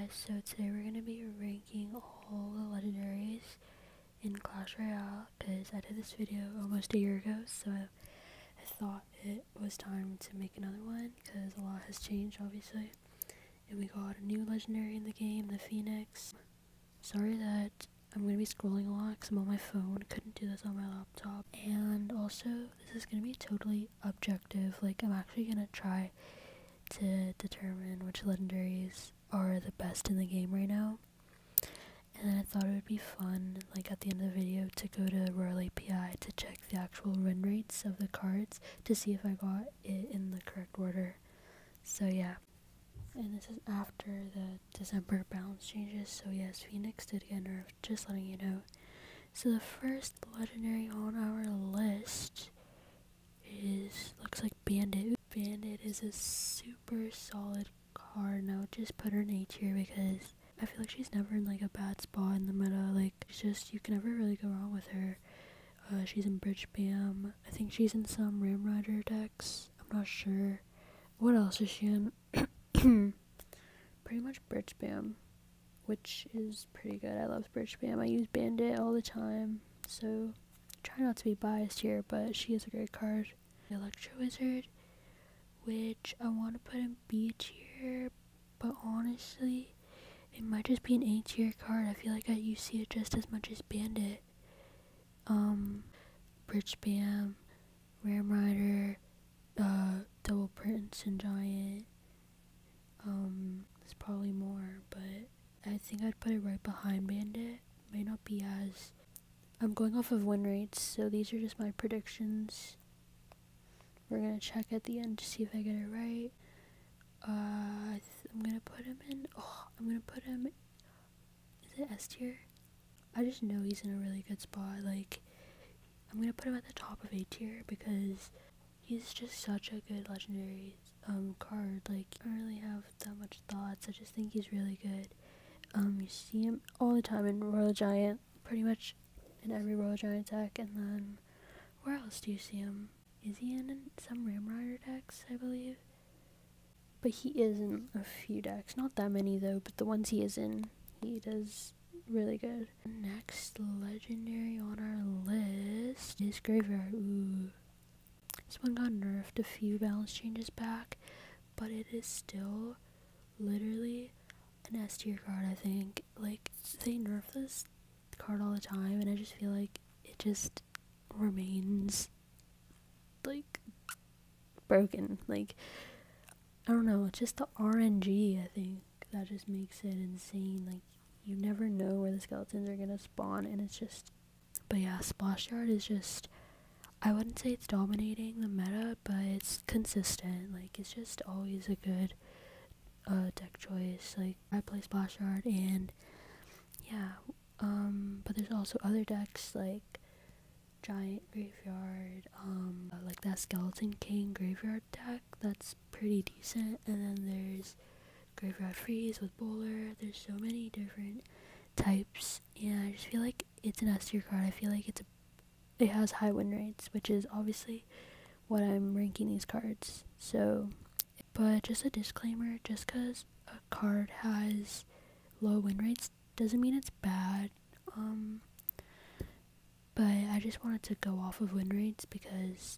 guys, so today we're going to be ranking all the legendaries in Clash Royale, because I did this video almost a year ago, so I thought it was time to make another one, because a lot has changed obviously, and we got a new legendary in the game, the Phoenix. Sorry that I'm going to be scrolling a lot because I'm on my phone, couldn't do this on my laptop, and also this is going to be totally objective, like I'm actually going to try to determine which legendaries are the best in the game right now. And then I thought it would be fun, like at the end of the video, to go to ROYALE API to check the actual win rates of the cards to see if I got it in the correct order. So yeah, and this is after the December balance changes, so yes, Phoenix did get nerfed, just letting you know. So the first legendary on our list looks like Bandit. Bandit is a super solid card, and I would just put her in A tier because I feel like she's never in like a bad spot in the meta. Like, it's just, you can never really go wrong with her. She's in Bridge Bam. I think she's in some Ram Rider decks. I'm not sure. What else is she in? Pretty much Bridge Bam, which is pretty good. I love Bridge Bam. I use Bandit all the time, so try not to be biased here, but she is a great card. Electro Wizard, which I want to put in B tier, but honestly, it might just be an A tier card. I feel like I use it just as much as Bandit. Bridge Bam, Ram Rider, Double Prince and Giant. There's probably more, but I think I'd put it right behind Bandit. May not be as... I'm going off of win rates, so these are just my predictions. We're gonna check at the end to see if I get it right. I'm gonna put him in. I'm gonna put him. Is it S tier? I just know he's in a really good spot. Like, I'm gonna put him at the top of A tier because he's just such a good legendary card. Like, I don't really have that much thoughts. I just think he's really good. You see him all the time in Royal Giant, pretty much in every Royal Giant deck. And then where else do you see him? Is he in some Ram Rider decks, I believe? But he is in a few decks. Not that many though, but the ones he is in, he does really good. Next legendary on our list is Graveyard. Ooh. This one got nerfed a few balance changes back, but it is still literally an S tier card, I think. Like, they nerf this card all the time, and I just feel like it just remains like broken. Like, I don't know, it's just the RNG, I think, that just makes it insane. Like, you never know where the skeletons are gonna spawn, and it's just... But yeah, Splash Yard is just... I wouldn't say it's dominating the meta, but it's consistent. Like, it's just always a good deck choice. Like, I play Splash Yard, and yeah, but there's also other decks like Giant Graveyard, like that Skeleton King Graveyard deck, that's pretty decent. And then there's Graveyard Freeze with Bowler. There's so many different types, and I just feel like it's an S tier card. I feel like it has high win rates, which is obviously what I'm ranking these cards. So, but just a disclaimer, just because a card has low win rates doesn't mean it's bad. But I just wanted to go off of win rates because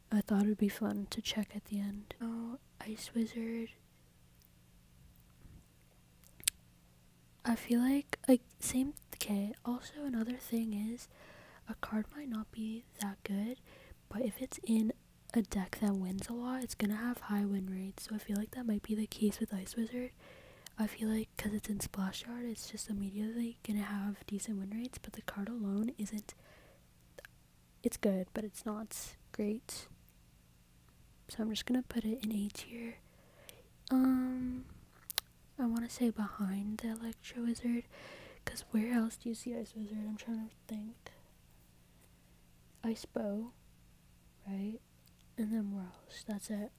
I thought it would be fun to check at the end. Oh, Ice Wizard. I feel like same. Okay, also another thing is, a card might not be that good, but if it's in a deck that wins a lot, it's gonna have high win rates. So I feel like that might be the case with Ice Wizard. I feel like because it's in Splash Yard, it's just immediately gonna have decent win rates, but the card alone isn't... It's good, but it's not great. So I'm just gonna put it in A tier. I want to say behind the Electro Wizard, because where else do you see Ice Wizard? I'm trying to think. Ice Bow, right? And then where else? That's it.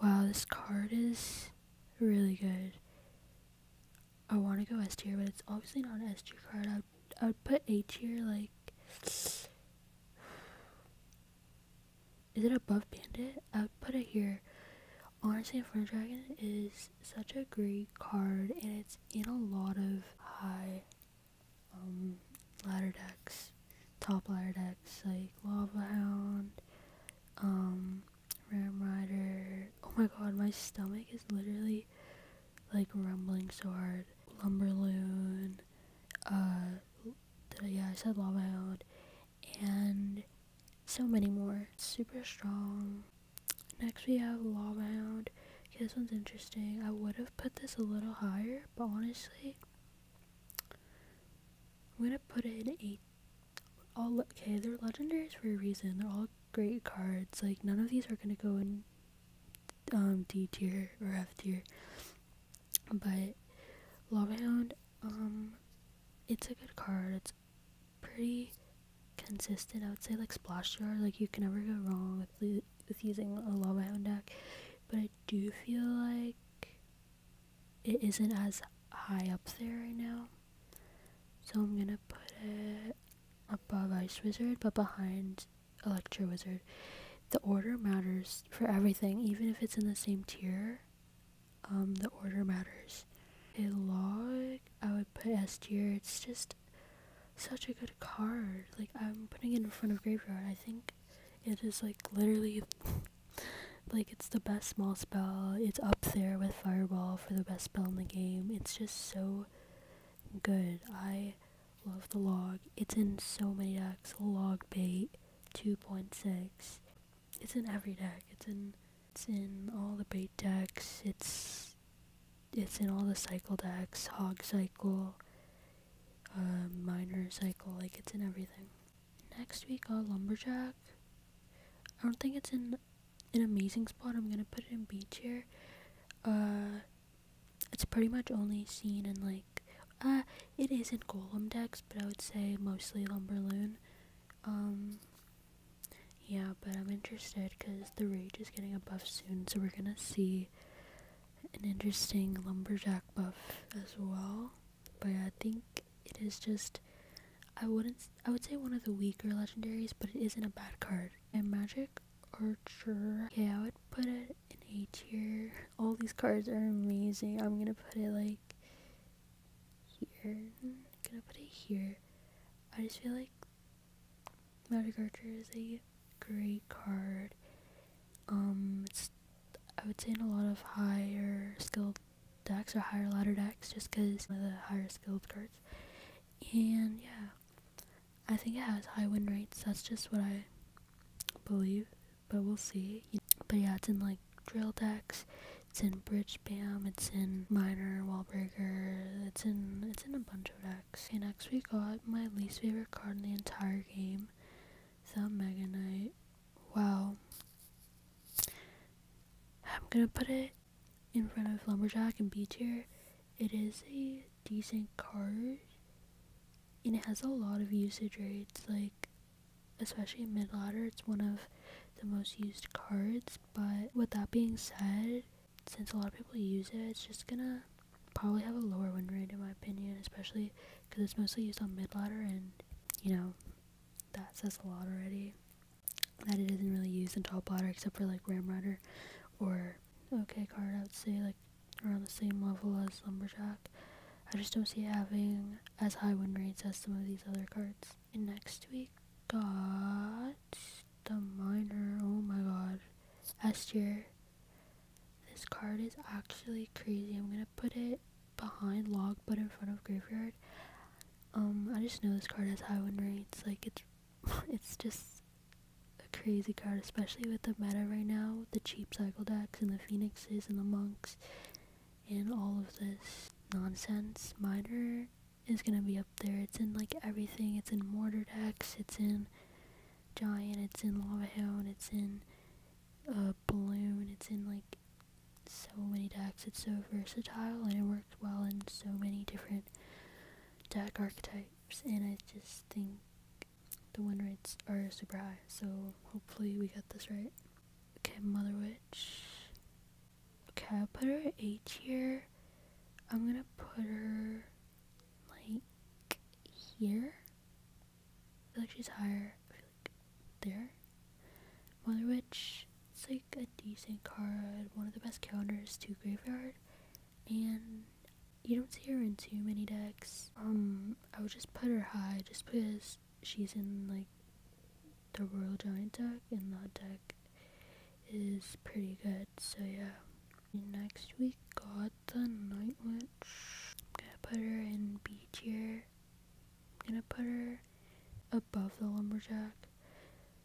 Wow, this card is really good. I want to go S tier, but it's obviously not an S tier card. I would put A tier, like... Is it above Bandit? I would put it here. honestly, Inferno Dragon is such a great card, and it's in a lot of high ladder decks, top ladder decks like Lava Hound, Ram Rider. Oh my god, my stomach is literally like rumbling so hard. Lumberloon, I said Lava Hound, and so many more. It's super strong. Next we have Lava Hound. Okay, this one's interesting. I would have put this a little higher, but honestly, I'm gonna put it in 8. Okay, they're legendaries for a reason. They're all great cards. Like, none of these are gonna go in D tier or F tier. But Lava Hound, it's a good card. It's pretty consistent. I would say like Splash Jar. Like, you can never go wrong with using a Lava Hound deck. But I do feel like it isn't as high up there right now. So I'm gonna put it above Ice Wizard, but behind Electro Wizard. The order matters for everything, even if it's in the same tier. The order matters. A log, I would put S tier. It's just such a good card. Like, I'm putting it in front of Graveyard. I think it is like literally like, it's the best small spell. It's up there with Fireball for the best spell in the game. It's just so good. I love the log. It's in so many decks. Log bait 2.6. It's in every deck. It's in all the bait decks. It's in all the cycle decks. Hog cycle, miner cycle. Like, it's in everything. Next we got lumberjack. I don't think it's in an amazing spot. I'm gonna put it in B tier. It's pretty much only seen in like it is in golem decks, but I would say mostly Lumberloon. Yeah, but I'm interested because the rage is getting a buff soon, so we're gonna see an interesting lumberjack buff as well. But yeah, I think it is just, I would say one of the weaker legendaries, but it isn't a bad card. And Magic Archer, yeah, I would put it in A tier. All these cards are amazing. I'm gonna put it like here. I'm gonna put it here. I just feel like Magic Archer is a great card. It's, I would say, in a lot of higher skilled decks or higher ladder decks, just because of the higher skilled cards. And yeah, I think it has high win rates. That's just what I believe, but we'll see. But yeah, it's in like drill decks. It's in Bridge Spam. It's in Miner, Wallbreaker. It's in a bunch of decks. Okay, next we got my least favorite card in the entire game, the Mega Knight. Wow. I'm gonna put it in front of Lumberjack and B tier. It is a decent card, and it has a lot of usage rates, like, especially in mid ladder. It's one of the most used cards. But with that being said, since a lot of people use it, it's just gonna probably have a lower win rate in my opinion, especially because it's mostly used on mid ladder, and you know, that says a lot already, that it isn't really used in top ladder except for like Ram Rider or okay card. I would say like around the same level as Lumberjack. I just don't see it having as high win rates as some of these other cards. And next we got the Miner. Oh my god, S tier. This card is actually crazy. I'm gonna put it behind Log but in front of Graveyard. I just know this card has high win rates. Like, it's just a crazy card, especially with the meta right now, the cheap cycle decks and the Phoenixes and the Monks and all of this nonsense. Miner is gonna be up there. It's in like everything. It's in mortar decks, it's in giant, it's in Lava Hound, it's in balloon, it's in like so many decks. It's so versatile and it works well in so many different deck archetypes, and I just think the win rates are super high, so hopefully we get this right. Okay, Mother Witch. Okay, I'll put her at A tier. I'm gonna put her like here. I feel like she's higher. I feel like there. Mother Witch, it's like a decent card, one of the best counters to graveyard, and you don't see her in too many decks. I would just put her high just because she's in like the Royal Giant deck, and that deck is pretty good. So yeah. Next we got the Night Witch. I'm gonna put her in B tier. I'm gonna put her above the Lumberjack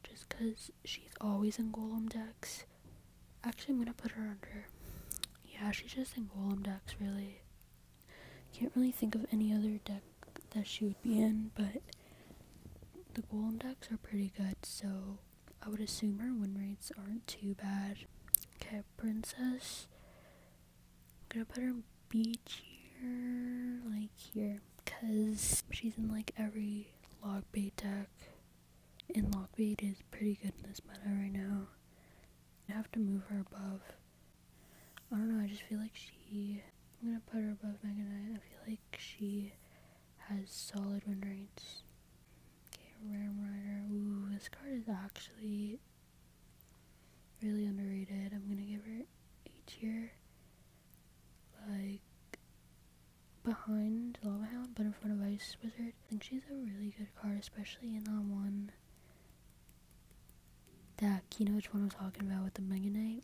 just because she's always in Golem decks. Actually, I'm gonna put her under. Yeah, she's just in Golem decks, really. Can't really think of any other deck that she would be in, but the Golem decks are pretty good, so I would assume her win rates aren't too bad. Okay, Princess. I'm gonna put her in B tier, like here, because she's in like every log bait deck, and log bait is pretty good in this meta right now. I have to move her above. I don't know, I just feel like I'm gonna put her above Mega Knight. I feel like she has solid win rates. Okay, Ram Rider. Ooh, this card is actually really underrated. I'm gonna give her A tier. Like, behind Lava Hound, but in front of Ice Wizard. I think she's a really good card, especially in that one deck. You know which one I'm talking about with the Mega Knight?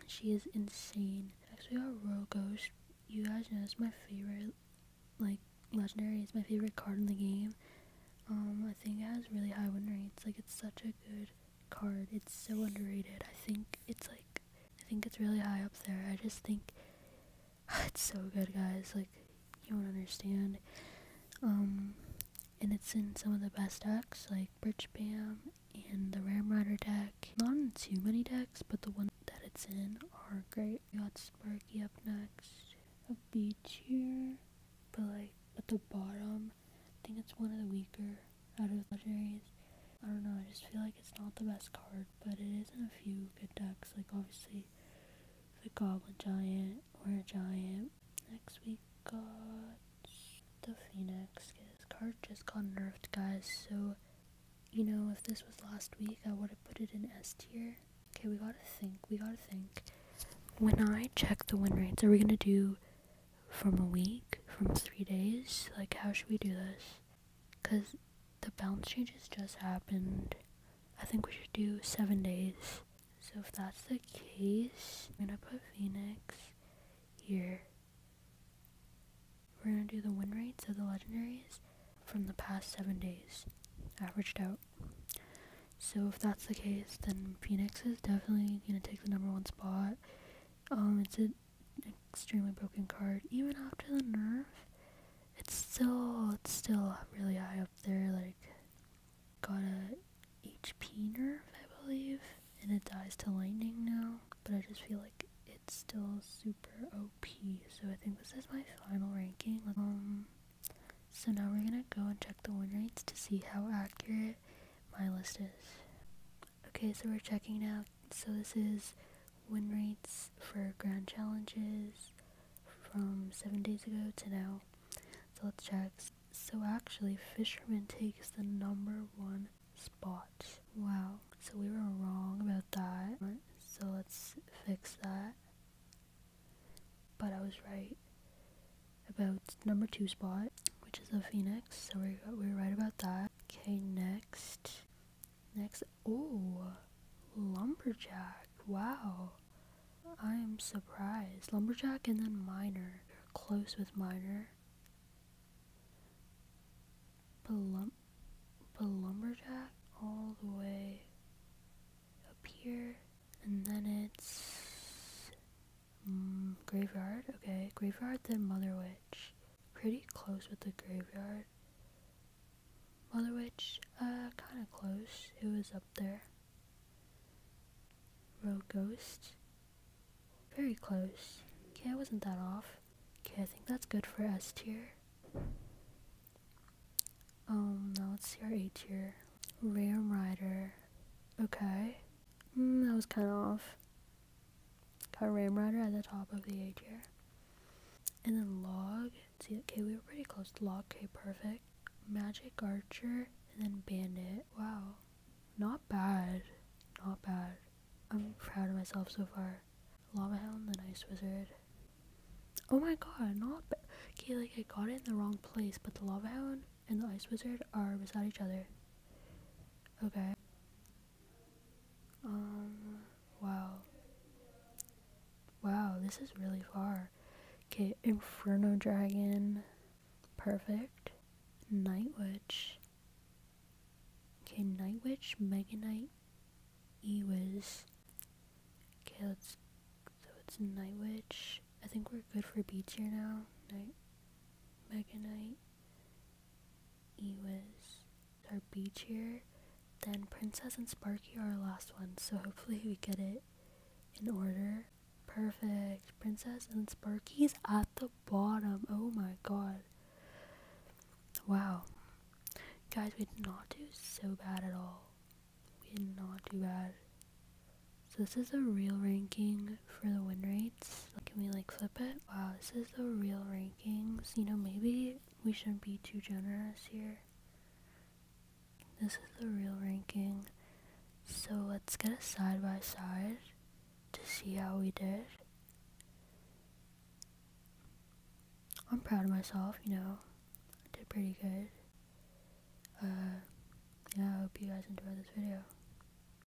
She is insane. Next we got Royal Ghost. You guys know it's my favorite, like, legendary. It's my favorite card in the game. I think it has really high win rates. Like, it's such a good card. It's so underrated. I think it's really high up there. I just think it's so good, guys. Like, you don't understand. And it's in some of the best decks, like Bridge Bam and the Ram Rider deck. Not in too many decks, but the ones that it's in are great. We got Sparky up next. A B tier, but like at the bottom, I think it's one of the weaker out of legendaries. I don't know, I just feel like it's not the best card, but it is in a few good decks, like obviously the Goblin Giant or a Giant. Next we got the Phoenix. Okay, this card just got nerfed, guys, so you know, if this was last week I would have put it in S tier. Okay, we gotta think. When I check the win rates, are we gonna do from a week, from 3 days? Like, how should we do this? Because the balance changes just happened. I think we should do 7 days. So if that's the case, I'm gonna put Phoenix here. We're gonna do the win rates of the legendaries from the past 7 days, averaged out. So if that's the case, then Phoenix is definitely gonna take the #1 spot. It's an extremely broken card. Even after the nerf, it's still really high up there. Like, got a HP nerf, I believe, and it dies to lightning now. But I just feel like it's still super OP. So I think this is my final ranking. So now we're gonna go and check the win rates to see how accurate my list is. Okay, so we're checking now. So this is win rates for grand challenges from 7 days ago to now. So let's check. So actually, Fisherman takes the #1 spot. Wow. So we were wrong about that. So let's fix that. But I was right about #2 spot, which is the Phoenix. So we were right about that. Okay, next, oh, Lumberjack. Wow. I am surprised. Lumberjack and then Miner. You're close with Miner. But Lumberjack all the way up here. And then it's Graveyard. Okay, Graveyard then Mother Witch. Pretty close with the Graveyard. Mother Witch, kind of close. It was up there. Rogue Ghost. Very close. Okay, I wasn't that off. Okay, I think that's good for S tier. Now let's see our A tier. Ram Rider. Okay. That was kind of off. Got Ram Rider at the top of the A tier. And then Log. See, okay, we were pretty close to Log. Okay, perfect. Magic Archer. And then Bandit. Wow. Not bad. Not bad. I'm proud of myself so far. Lava hound, then ice wizard. Oh my god, not bad. Okay, like I got it in the wrong place, but the lava hound and the ice wizard are beside each other. Okay. Wow. Wow, this is really far. Okay, inferno dragon. Perfect. Night witch. Okay, night witch, mega knight, e-wiz. Okay, let's, so it's night witch. I think we're good for beats here now. Night, mega knight, e-wiz. Our beach here. Then princess and sparky are our last one, so hopefully we get it in order. Perfect. Princess and sparky's at the bottom. Oh my god. Wow. Guys, we did not do so bad at all. We did not do bad. So this is the real ranking for the win rates. Can we like flip it? Wow, this is the real rankings. You know, maybe we shouldn't be too generous here. This is the real ranking. So let's get a side by side to see how we did. I'm proud of myself, you know. I did pretty good. Yeah, I hope you guys enjoyed this video.